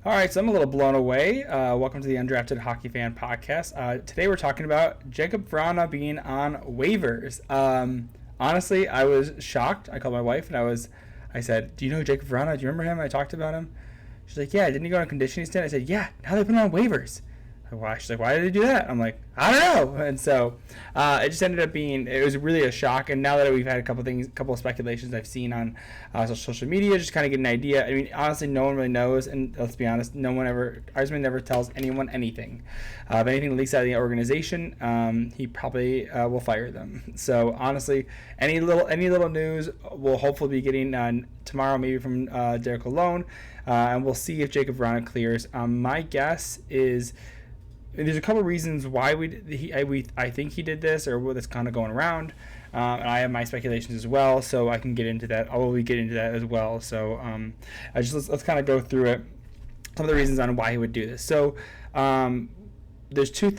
All right, so I'm a little blown away. Welcome to the Undrafted Hockey Fan Podcast. Today we're talking about Jakub Vrana being on waivers. Honestly, I was shocked. I called my wife and I said, "Do you know Jakub Vrana? Do you remember him? I talked about him." She's like, "Yeah, didn't he go on a conditioning stint?" I said, "Yeah, now they put him on waivers." Why? She's like, "Why did they do that?" I'm like, "I don't know." And so it just ended up it was really a shock. And now that we've had a couple of speculations I've seen on social media, just kind of get an idea. I mean, honestly, no one really knows. And let's be honest, Yzerman never tells anyone anything. If anything leaks out of the organization, he probably will fire them. So honestly, any little news we'll hopefully be getting tomorrow, maybe from Derek Alone. And we'll see if Jakub Vrana clears. My guess is, there's a couple of reasons why I think he did this, or what's kind of going around. And I have my speculations as well, so I can get into that. I will get into that as well. So let's kind of go through it. Some of the reasons on why he would do this. So there's two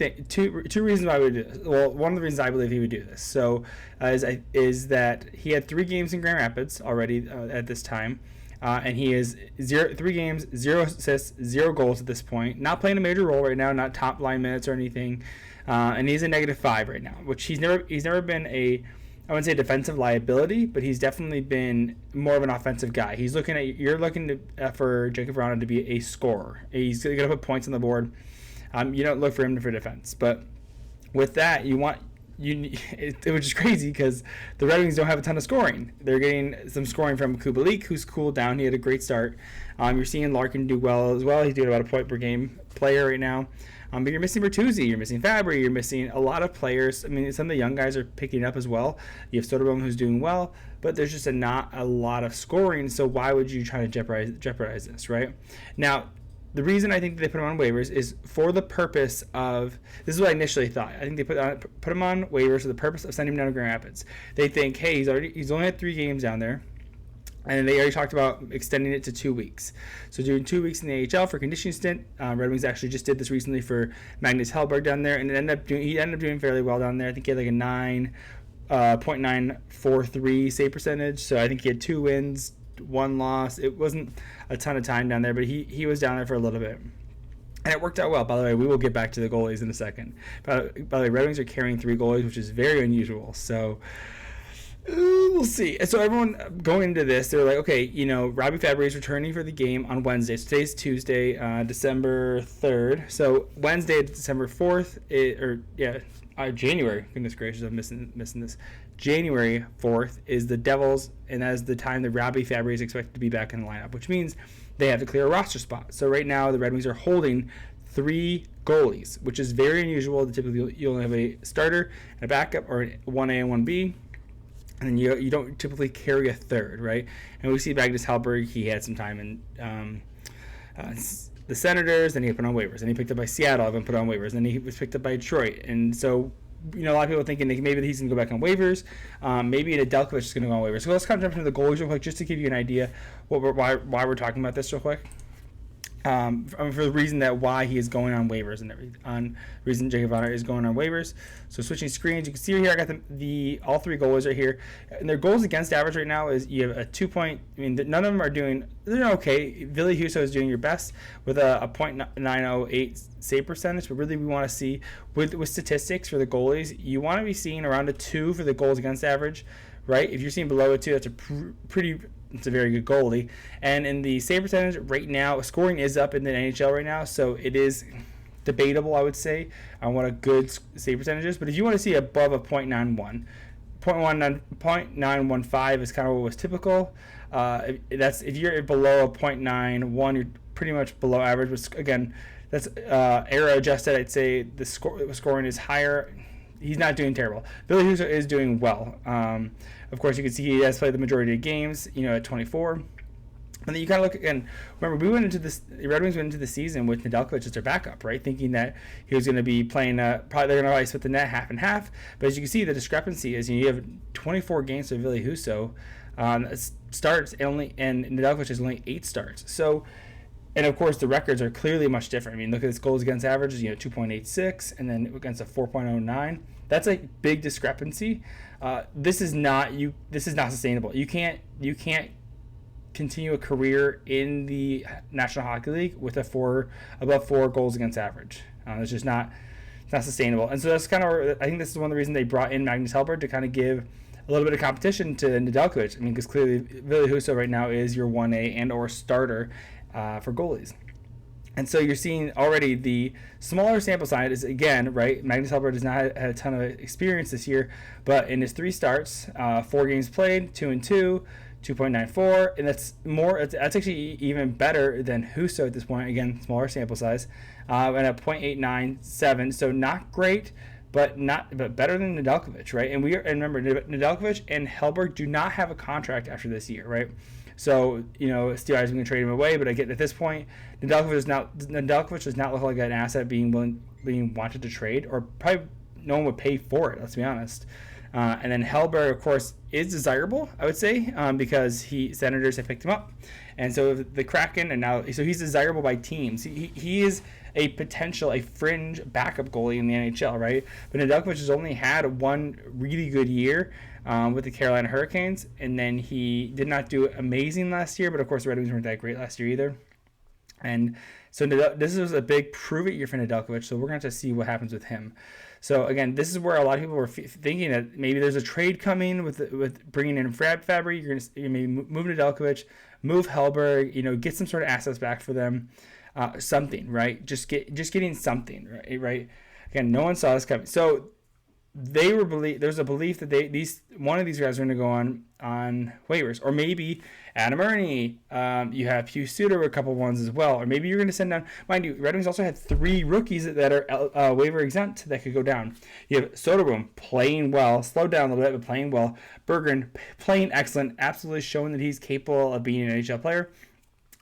reasons why he would do this. Well, one of the reasons I believe he would do this. So is that he had 3 games in Grand Rapids already at this time. And he is 3 games, 0 assists, 0 goals at this point. Not playing a major role right now, not top line minutes or anything. And he's a -5 right now, which he's never been I wouldn't say defensive liability, but he's definitely been more of an offensive guy. You're looking for Jakub Vrana to be a scorer. He's going to put points on the board. You don't look for him for defense, but with that, which is crazy because the Red Wings don't have a ton of scoring. They're getting some scoring from Kubalik, who's cooled down. He had a great start. You're seeing Larkin do well as well. He's doing about a point per game player right now. But you're missing Bertuzzi, you're missing Fabry, you're missing a lot of players. I mean, some of the young guys are picking up as well. You have Soderblom, who's doing well, but there's just not a lot of scoring. So why would you try to jeopardize this, right? Now, the reason I think they put him on waivers is for the purpose of, this is what I initially thought. I think they put him on waivers for the purpose of sending him down to Grand Rapids. They think, hey, he's only had 3 games down there, and they already talked about extending it to 2 weeks. So doing 2 weeks in the AHL for conditioning stint. Red Wings actually just did this recently for Magnus Hellberg down there, and he ended up doing fairly well down there. I think he had like a 9.943 save percentage. So I think he had 2 wins, 1 loss. It wasn't a ton of time down there, but he was down there for a little bit, and it worked out well. By the way, we will get back to the goalies in a second. By the way, Red Wings are carrying 3 goalies, which is very unusual. So we'll see. So everyone going into this, they're like, okay, Robbie Fabry is returning for the game on Wednesday. So today's Tuesday, December 3rd. So Wednesday, December 4th, January. Goodness gracious, I'm missing this. January 4th is the Devils, and that is the time that Robbie Fabry is expected to be back in the lineup, which means they have to clear a roster spot. So right now, the Red Wings are holding 3 goalies, which is very unusual. Typically, you only have a starter and a backup, or 1A and 1B, and then you don't typically carry a third, right? And we see Magnus Hellberg, he had some time in the Senators, then he got put on waivers, and he picked up by Seattle, and put on waivers, and then he was picked up by Detroit, and so a lot of people thinking maybe he's going to go back on waivers. Maybe Nedeljkovic is going to go on waivers. So let's kind of jump into the goalies real quick, just to give you an idea why we're talking about this real quick. For the reason that why he is going on waivers and everything. On reason Jakub Vrana is going on waivers. So switching screens, you can see here I got the all 3 goalies right here, and their goals against average right now is you have a 2 point. I mean, none of them are doing. They're okay. Ville Husso is doing your best with a .908 save percentage, but really we want to see with statistics for the goalies, you want to be seeing around a 2 for the goals against average, right? If you're seeing below a 2, that's it's a very good goalie. And in the save percentage right now, scoring is up in the NHL right now, so it is debatable, I would say, on what a good save percentage is. But if you want to see above a .91, 0.915 is kind of what was typical. If you're below a .91, you're pretty much below average. But again, that's era adjusted. I'd say the scoring is higher. He's not doing terrible. Ville Husso is doing well. Of course, you can see he has played the majority of games, at 24. And then you kind of look again. Remember, the Red Wings went into the season with Nedeljkovic as their backup, right? Thinking that he was going to be playing, probably they're going to split the net half and half. But as you can see, the discrepancy is you have 24 games for Ville Husso starts, and Nedeljkovic has only 8 starts. So, and of course, the records are clearly much different. I mean, look at his goals against averages, 2.86, and then against a 4.09. That's a big discrepancy. This is not sustainable. You can't continue a career in the National Hockey League with above 4 goals against average. It's just not sustainable. And so that's kind of, I think this is one of the reasons they brought in Magnus Hellberg, to kind of give a little bit of competition to Nedeljkovic. I mean, because clearly Ville Husso right now is your 1A and or starter for goalies. And so you're seeing already the smaller sample size is, again, right, Magnus Hellberg has not had a ton of experience this year, but in his 3 starts, 4 games played, 2-2, 2.94, and that's actually even better than Husso at this point. Again, smaller sample size, and a .897, so not great, but better than Nedeljkovic, right? And remember, Nedeljkovic and Hellberg do not have a contract after this year, right? So, Steve Yzerman can trade him away, but I get at this point, Nedeljkovic does not look like an asset being wanted to trade, or probably no one would pay for it, let's be honest. And then Hellberg, of course, is desirable, I would say, because Senators have picked him up. And so the Kraken, so he's desirable by teams. He is a fringe backup goalie in the NHL, right? But Nedeljkovic has only had one really good year with the Carolina Hurricanes, and then he did not do amazing last year, but of course the Red Wings weren't that great last year either. And so this was a big prove-it year for Nedeljkovic, so we're going to have to see what happens with him. So again, this is where a lot of people were thinking that maybe there's a trade coming with bringing in Fabry. You're going to maybe move Nedeljkovic, move Hellberg, get some sort of assets back for them, something, right? Just getting something, right? Again, no one saw this coming. So there's a belief that one of these guys are going to go on waivers, or maybe Adam Ernie. You have Hugh Suter with a couple ones as well, or maybe you're going to send down. Mind you, Red Wings also had 3 rookies that are waiver exempt that could go down. You have Soderblom playing well, slowed down a little bit, but playing well. Berggren playing excellent, absolutely showing that he's capable of being an NHL player,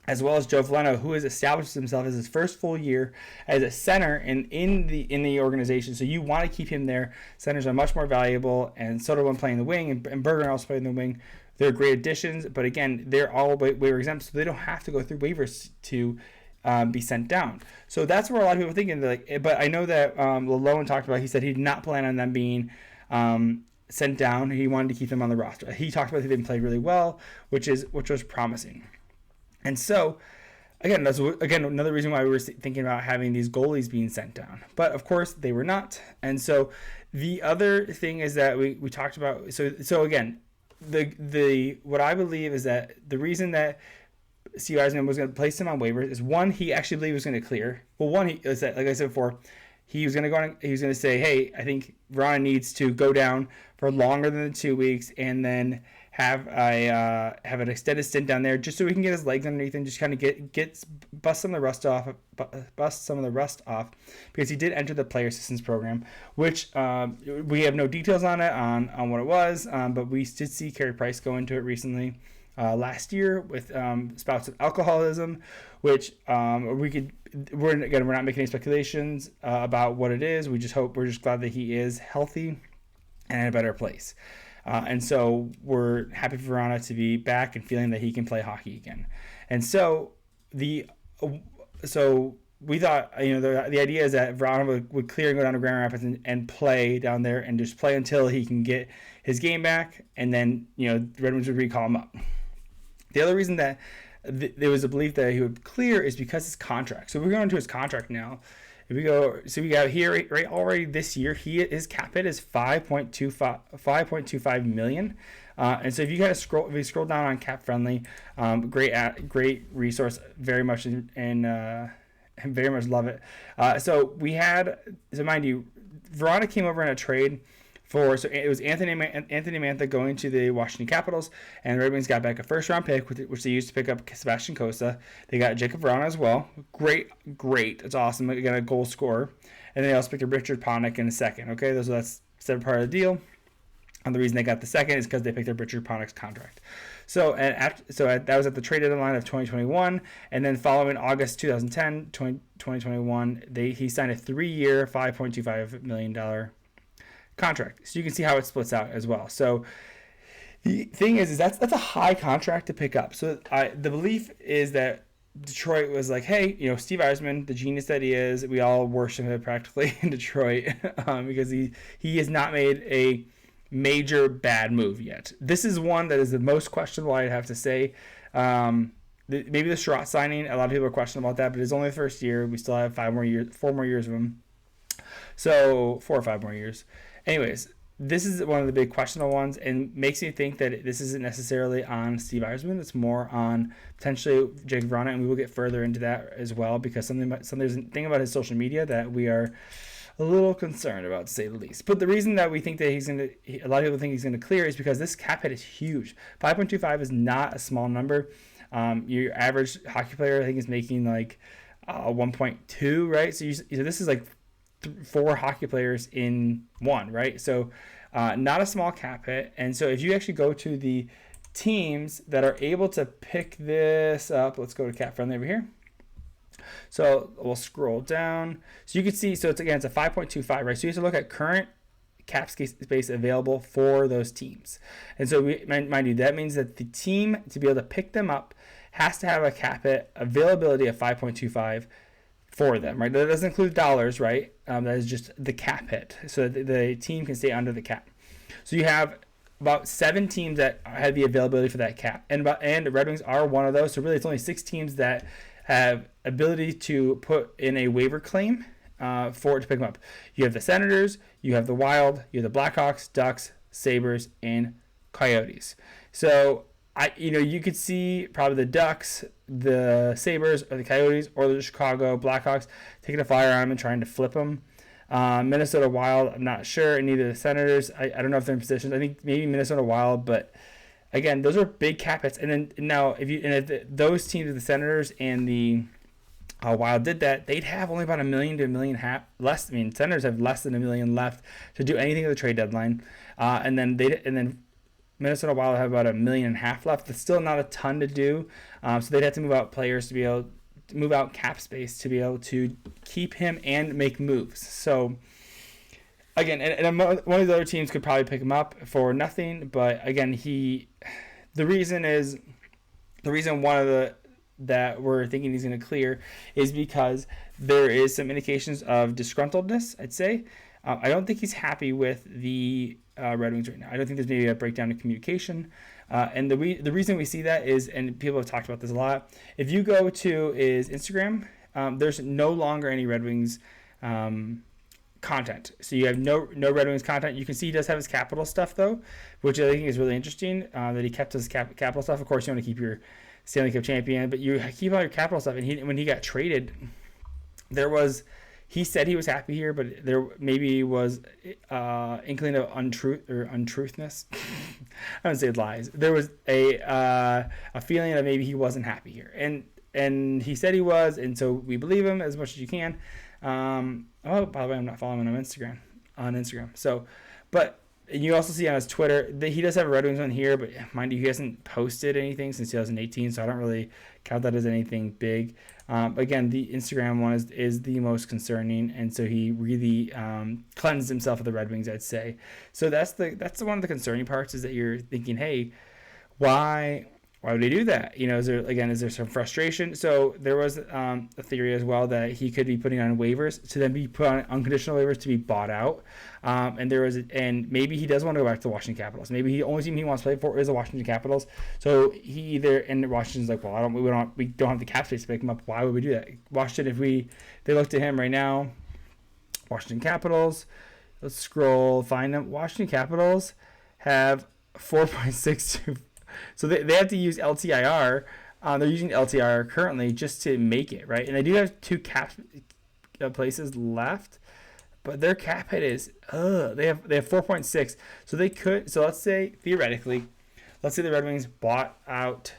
as well as Joe Veleno, who has established himself as his first full year as a center in the organization. So you want to keep him there. Centers are much more valuable, and Soderblom playing the wing, and Berggren also playing the wing. They're great additions, but again, they're all waiver exempt, so they don't have to go through waivers to be sent down. So that's where a lot of people are thinking. But I know that Lalone talked about. He said he did not plan on them being sent down. He wanted to keep them on the roster. He talked about they played really well, which was promising. And so, again, that's another reason why we were thinking about having these goalies being sent down. But, of course, they were not. And so the other thing is that we talked about – so again, the what I believe is that the reason that Steve Yzerman was going to place him on waivers is, one, he actually believed he was going to clear. Well, one, like I said before, he was going to go on, he was going to say, hey, I think Vrana needs to go down for longer than 2 weeks, and then have an extended stint down there, just so we can get his legs underneath and just kind of bust some of the rust off, because he did enter the player assistance program, which we have no details on it on what it was, but we did see Carey Price go into it recently last year with spouts of alcoholism, which we're not making any speculations about what it is. We're just glad that he is healthy and in a better place. And so we're happy for Vrana to be back and feeling that he can play hockey again. And so we thought, the idea is that Vrana would clear and go down to Grand Rapids and play down there and just play until he can get his game back, and then the Red Wings would recall him up. The other reason that there was a belief that he would clear is because his contract. So we're going to his contract now. If we got here right already this year, his cap hit is $5.25 million. And so if you scroll down on Cap Friendly, great resource, very much and very much love it. So mind you, Vrana came over in a trade so it was Anthony Mantha going to the Washington Capitals, and the Red Wings got back a first-round pick, which they used to pick up Sebastian Cossa. They got Jakub Vrana as well. Great. It's awesome. They got a goal scorer. And they also picked up Richard Panik in a second. Okay, that's part of the deal. And the reason they got the second is because they picked up Richard Panik's contract. That was at the trade deadline of 2021, and then following August 2021, he signed a 3-year, $5.25 million contract. So you can see how it splits out as well. So the thing is that's a high contract to pick up. So the belief is that Detroit was like, hey, Steve Yzerman, the genius that he is, we all worship him practically in Detroit because he has not made a major bad move yet. This is one that is the most questionable, I'd have to say. Maybe the Sherratt signing, a lot of people are questioning about that, but it's only the first year. We still have 4 more years of him. So 4 or 5 more years. Anyways, this is one of the big questionable ones, and makes me think that this isn't necessarily on Steve Yzerman. It's more on potentially Jakub Vrana, and we will get further into that as well, because there's a thing about his social media that we are a little concerned about, to say the least. But the reason that we think that a lot of people think he's going to clear is because this cap hit is huge. 5.25 is not a small number. Your average hockey player, I think, is making like 1.2, right? So this is like 4 hockey players in one, right? So not a small cap hit. And so if you actually go to the teams that are able to pick this up, let's go to cap friendly over here. So we'll scroll down. So you can see, so it's a 5.25, right? So you have to look at current cap space available for those teams. And so mind you, that means that the team, to be able to pick them up, has to have a cap hit availability of 5.25 for them, right? That doesn't include dollars, right? That is just the cap hit, so that the team can stay under the cap. So you have about 7 teams that have the availability for that cap, and the Red Wings are one of those. So really, it's only 6 teams that have ability to put in a waiver claim for it to pick them up. You have the Senators, you have the Wild, you have the Blackhawks, Ducks, Sabres, and Coyotes. So you could see probably the Ducks, the Sabres, or the Coyotes, or the Chicago Blackhawks taking a flyer on them and trying to flip them. Minnesota Wild, I'm not sure, and neither the Senators. I don't know if they're in positions. I think maybe Minnesota Wild, but again, those are big cap hits. And then now, if those teams, the Senators and the Wild, did that, they'd have only about $1 million to $1.5 million less. I mean, Senators have less than $1 million left to do anything at the trade deadline, and then Minnesota Wild have about $1.5 million left. That's still not a ton to do. So they'd have to move out players to be able to move out cap space to be able to keep him and make moves. So again, and one of the other teams could probably pick him up for nothing. But again, the reason that we're thinking he's going to clear is because there is some indications of disgruntledness, I'd say. I don't think he's happy with the Red Wings right now. I don't think there's maybe a breakdown in communication. And the reason we see that is, and people have talked about this a lot, if you go to his Instagram, there's no longer any Red Wings content. So you have no Red Wings content. You can see he does have his Capital stuff, though, which I think is really interesting, that he kept his Capital stuff. Of course, you want to keep your Stanley Cup champion, but you keep all your Capital stuff. And when he got traded, he said he was happy here, but there maybe was inkling of untruthness. I wouldn't say lies. There was a feeling that maybe he wasn't happy here, and he said he was, and so we believe him as much as you can. By the way, I'm not following him on Instagram. So, but you also see on his Twitter that he does have a Red Wings on here, but mind you, he hasn't posted anything since 2018, so I don't really count that as anything big. Again, the Instagram one is the most concerning, and so he really cleansed himself of the Red Wings, I'd say. So that's one of the concerning parts, is that you're thinking, hey, why would he do that? Is there some frustration? So there was a theory as well that he could be putting on waivers to then be put on unconditional waivers to be bought out. And maybe he does want to go back to the Washington Capitals. Maybe the only team he wants to play for is the Washington Capitals. So Washington's like, well, we don't have the cap space to pick him up. Why would we do that? Washington, they looked at him right now, Washington Capitals. Let's scroll, find them. Washington Capitals have 4.62. So they have to use LTIR. They're using LTIR currently just to make it, right? And they do have 2 cap places left, but their cap hit is they have 4.6. So let's say theoretically, the Red Wings bought out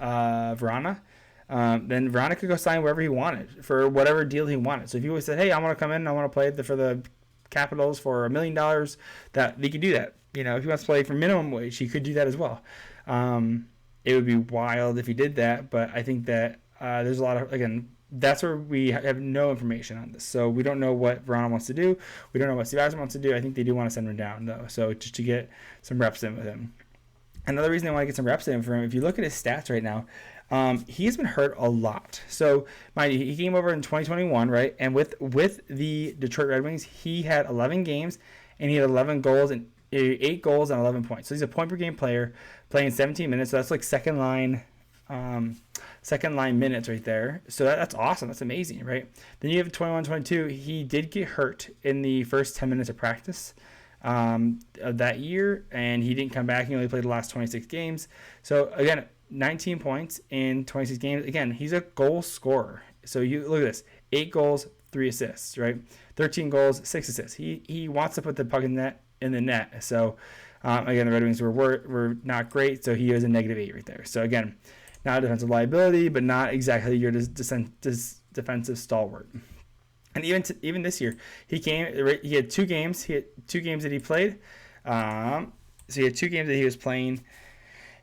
Vrana. Then Vrana could go sign wherever he wanted for whatever deal he wanted. So if he always said, hey, I want to come in, I want to play for the Capitals for $1 million, that he could do that. If he wants to play for minimum wage, he could do that as well. It would be wild if he did that, but I think that there's a lot of, again, that's where we have no information on this. So we don't know what Vrana wants to do. We don't know what Steve Yzerman wants to do. I think they do want to send him down, though, so just to get some reps in with him. Another reason they want to get some reps in for him, if you look at his stats right now, he has been hurt a lot. So, mind you, he came over in 2021, right? And with the Detroit Red Wings, he had 11 games, and he had 11 goals and 8 goals and 11 points. So he's a point per game player playing 17 minutes. So that's like second line second line minutes right there. So that's awesome. That's amazing, right? Then you have 21-22. He did get hurt in the first 10 minutes of practice of that year, and he didn't come back. He only played the last 26 games. So again, 19 points in 26 games. Again, he's a goal scorer. So you look at this: 8 goals, 3 assists, right? 13 goals, 6 assists. He wants to put the puck in the net. So again, the Red Wings were not great. So he was a -8 right there. So again, not a defensive liability, but not exactly your defensive stalwart. And even this year, he had 2 games. He had 2 games that he played. So he had 2 games that he was playing,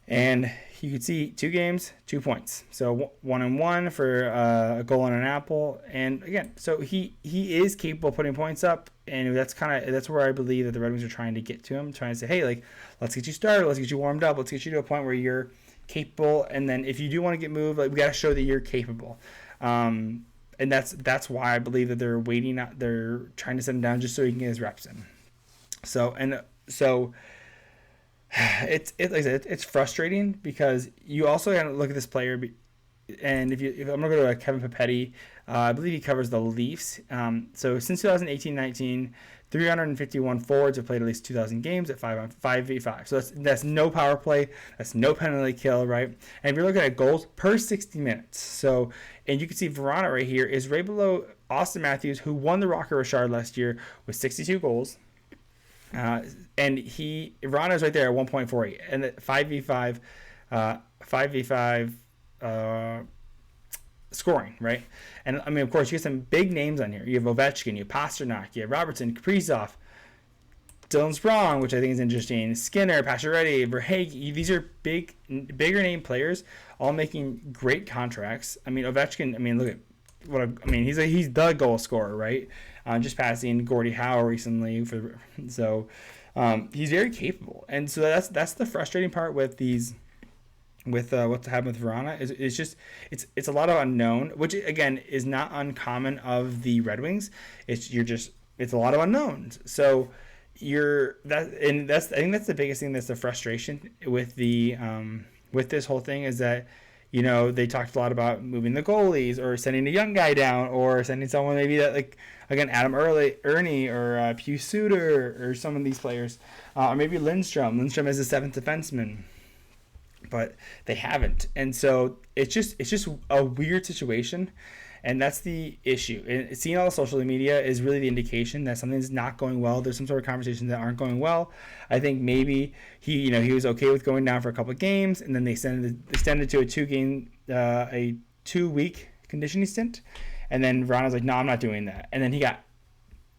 and you could see 2 games, 2 points. So 1-1 for a goal and an apple. And again, so he is capable of putting points up, and that's where I believe that the Red Wings are trying to get to him, trying to say, hey, like, let's get you started, let's get you warmed up, let's get you to a point where you're capable, and then if you do want to get moved, like, we got to show that you're capable. And that's why I believe that they're trying to send him down just so he can get his reps in. So it's like I said, it's frustrating because you also got to look at this player. And if I'm gonna go to Kevin Papetti, I believe he covers the Leafs. So since 2018-19, 351 forwards have played at least 2,000 games at 5v5. So that's no power play, that's no penalty kill, right? And if you're looking at goals per 60 minutes, so and you can see Vrana right here is right below Austin Matthews, who won the Rocket Richard last year with 62 goals. And Vrana is right there at 1.48, and at 5v5 scoring, right? And I mean, of course, you get some big names on here. You have Ovechkin, you have Pasternak, you have Robertson, Kaprizov, Dylan Sprong, which I think is interesting, Skinner, Pacioretty, Verhaeghe. These are bigger name players, all making great contracts. I mean, Ovechkin. I mean, look at he's the goal scorer, right? Just passing Gordie Howe recently so he's very capable, and so that's the frustrating part with these. With what's happened with Vrana it's a lot of unknown, which again is not uncommon of the Red Wings. It's a lot of unknowns. So I think that's the biggest thing. That's the frustration with with this whole thing is that they talked a lot about moving the goalies or sending a young guy down or sending someone maybe that, like, again, Adam Ernie or Pius Suter or some of these players, or maybe Lindstrom. Lindstrom is a 7th defenseman. But they haven't, and so it's just a weird situation, and that's the issue. And seeing all the social media is really the indication that something's not going well. There's some sort of conversations that aren't going well. I think maybe he was okay with going down for a couple of games, and then they extended to a 2-week conditioning stint, and then Vrana's like, no, I'm not doing that, and then he got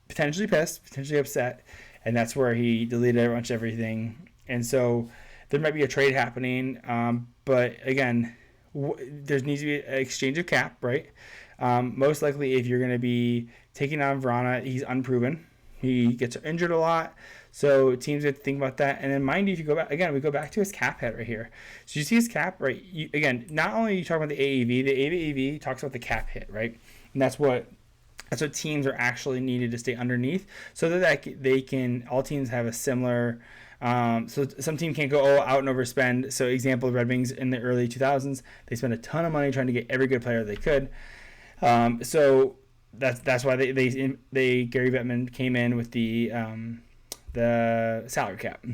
potentially pissed, potentially upset, and that's where he deleted a bunch of everything, and so. There might be a trade happening, but again, there needs to be an exchange of cap, right? Most likely, if you're going to be taking on Vrana, he's unproven. He gets injured a lot, so teams have to think about that. And then, mind you, if you go back again, we go back to his cap hit right here. So you see his cap, right? Again, not only are you talking about the AAV talks about the cap hit, right? And that's what teams are actually needed to stay underneath, so that they can all teams have a similar. So some team can't go out and overspend. So example, Red Wings in the early 2000s, they spent a ton of money trying to get every good player they could. So that's why they Gary Bettman came in with the salary cap.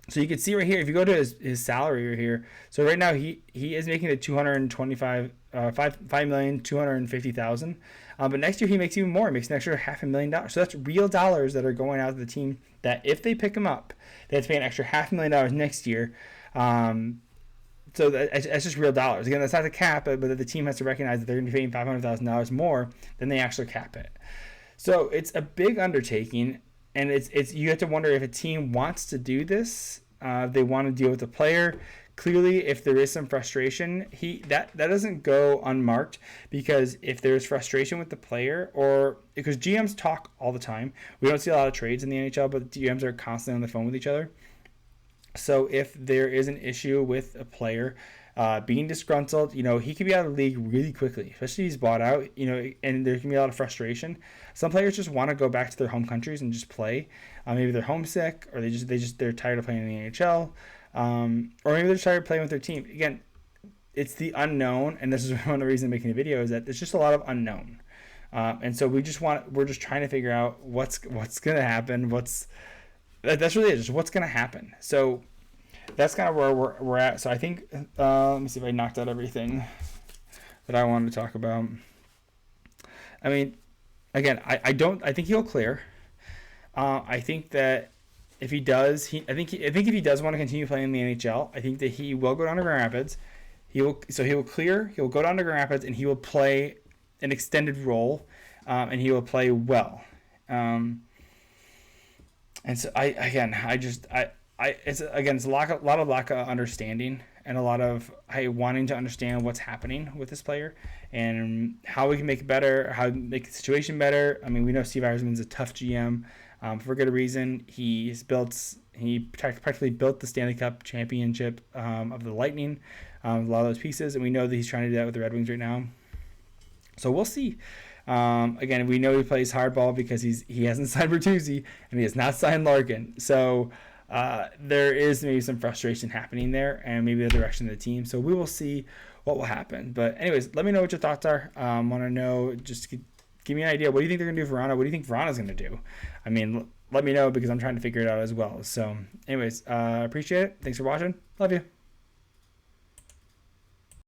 So you can see right here, if you go to his salary right here, so right now he is making it $5,250,000. But next year he makes even more. He makes an extra $500,000. So that's real dollars that are going out to the team that if they pick him up, they have to pay an extra $500,000 next year. So that's just real dollars. Again, that's not the cap, but the team has to recognize that they're going to be paying $500,000 more than they actually cap it. So it's a big undertaking, and it's you have to wonder if a team wants to do this. They want to deal with the player. Clearly, if there is some frustration, that doesn't go unmarked, because if there's frustration with the player, or because GMs talk all the time, we don't see a lot of trades in the NHL, but GMs are constantly on the phone with each other. So if there is an issue with a player being disgruntled, he could be out of the league really quickly, especially if he's bought out, and there can be a lot of frustration. Some players just want to go back to their home countries and just play. Maybe they're homesick, or they're tired of playing in the NHL. Or maybe they're tired of playing with their team. Again, it's the unknown, and this is one of the reasons I'm making the video, is that there's just a lot of unknown. And so we're just trying to figure out what's going to happen. That's really it, just what's going to happen. So that's kind of where we're at. So I think, let me see if I knocked out everything that I wanted to talk about. I mean, again, I think he'll clear. I think that if he does, I think if he does want to continue playing in the NHL, I think that he will go down to Grand Rapids. He will clear. He will go down to Grand Rapids, and he will play an extended role, and he will play well. And so it's a lot of lack of understanding, and a lot of wanting to understand what's happening with this player and how we can make it better, how to make the situation better. I mean, we know Steve Yzerman's a tough GM for good reason. He practically built the Stanley Cup championship of the Lightning, a lot of those pieces, and we know that he's trying to do that with the Red Wings right now. So we'll see. Again, we know he plays hardball because he hasn't signed Bertuzzi and he has not signed Larkin. So there is maybe some frustration happening there, and maybe the direction of the team. So we will see what will happen. But anyways, let me know what your thoughts are. Want to know, just give me an idea. What do you think they're going to do for Vrana? What do you think Vrana's going to do? I mean, let me know, because I'm trying to figure it out as well. So anyways, appreciate it. Thanks for watching. Love you.